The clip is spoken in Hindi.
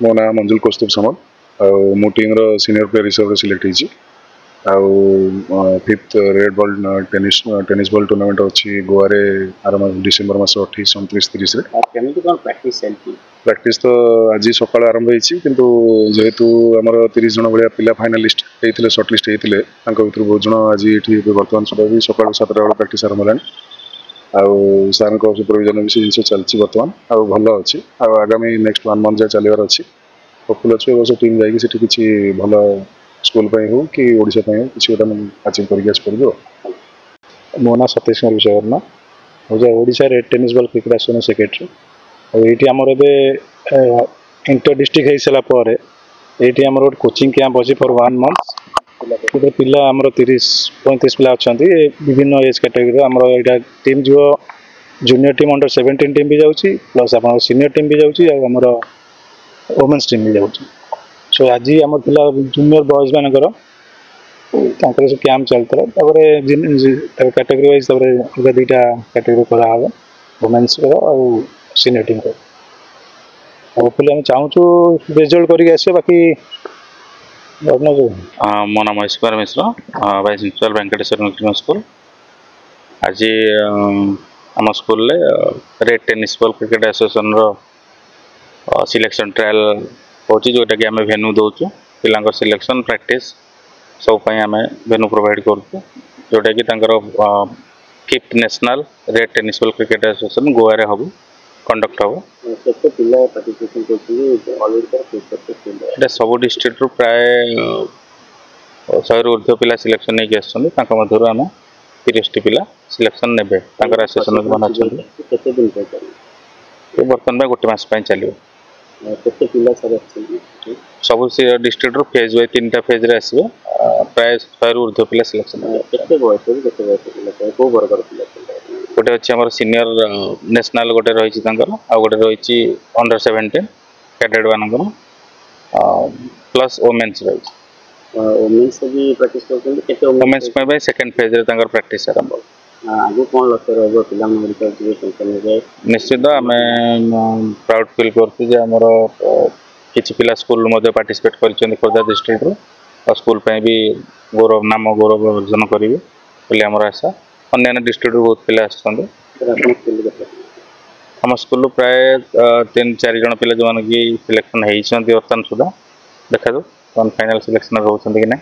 मो ना मंजुल कौस्तुभ सामल मो टीम रो सीनियर प्लेयर हिसाब से सिलेक्ट होइछि fifth red ball tennis ball tournament अच्छी गोवा रे आरम डिसेंबर मास 28 29 30 रे केमिति कोन प्रैक्टिस चलती प्रैक्टिस तो आज सकाळ आरंभ होइछि किंतु जेहेतु हमर 30 जन भलिया पिला फाइनलिस्ट हेतिले शॉर्ट लिस्ट हेतिले तांको भितर बहुत जन आज एठी वर्तमान सुधा भी सकाळ 7 टा प्रैक्टिस आरंभ हलानी सर को सुपरविजन भी जिन चलती बर्तमान भल अच्छी आगामी नेक्स्ट 1 मंथ जाए चलवर अच्छी होपफुल अच्छे वर्ष टीम जाकि किसी भल स्कूल हो कि ओडिशा किसी गोटे अचीव कर मो ना सतीश कुमार विश्वकर्मा मुझे Odisha red tennis ball cricket association secretary और ये आमर इंटर डिस्ट्रिक्ट हो सारापर ये आमर गोटे कोचिंग कैंप अच्छी फॉर 1 मंथ गोटे पिला आमर 30-35 पिला अच्छा विभिन्न एज कैटेगरी आमर यहाँ टीम जो जूनियर टीम अंडर 17 टीम भी जाऊँगी प्लस आप सीनियर टीम भी जाऊँगी आमर वोमेन्स टीम भी जाऊँगी सो आज आम पिला जूनियर बॉयज मानकर सब कैंप चलता कैटेगरी वाइज अलग 2टा कैटेगरी कराव वोमेन्स और सीनियर टीम को होपफुली हम चाहूँ रिजल्ट करके आस बाकी मो नाम Mahesh Kumar Mishra vice principal Venkateshwar maximum school आज आम school red tennis ball cricket association रो सिलेक्शन ट्रायल होची जोटा कि आम भेन्यू दौचु पिला सिलेक्शन प्रैक्टिस सब आम भेन्यू प्रोवाइड करूँ जोटा कि 5th national red tennis ball cricket association Goa रे हम कंडक्ट हम सब डिस्ट्रिक्ट प्राय 100 रु ऊर्ध्व पिला सिलेक्शन नहीं आसमु आम 30 पिला सिलेक्शन ने एसोसिएशन मान बर्तमान गोटे मास चलो सब डिस्ट्रिक्ट फेज वाइज 3टा फेज रे आसबे प्राय 100 रु ऊर्ध्व पिला सिलेक्शन गोटे अच्छी आम सीनियर नेशनल गोटे रही गोटे रही अंडर 17 कैडेट मान प्लस वोमेन्स रही वोमेन्स सेकेंड फेज रे प्रैक्टिस आरंभ आगु कौन लक्ष्य रहिबो पिला निश्चित आम प्राउड फील करमर किसी पिला स्कूल पार्टिसिपेट कर खोर्धा डिस्ट्रिक्ट और स्कूल भी गौरव नाम गौरव अर्जन करेंगे आमर आशा अन्य डिस्ट्रिक्ट बहुत पिला आम स्कूल प्राय 3-4 जन पिला जो कि सिलेक्शन होती बर्तमान सुधा देखा फाइनल सिलेक्शन रोचे कि ना।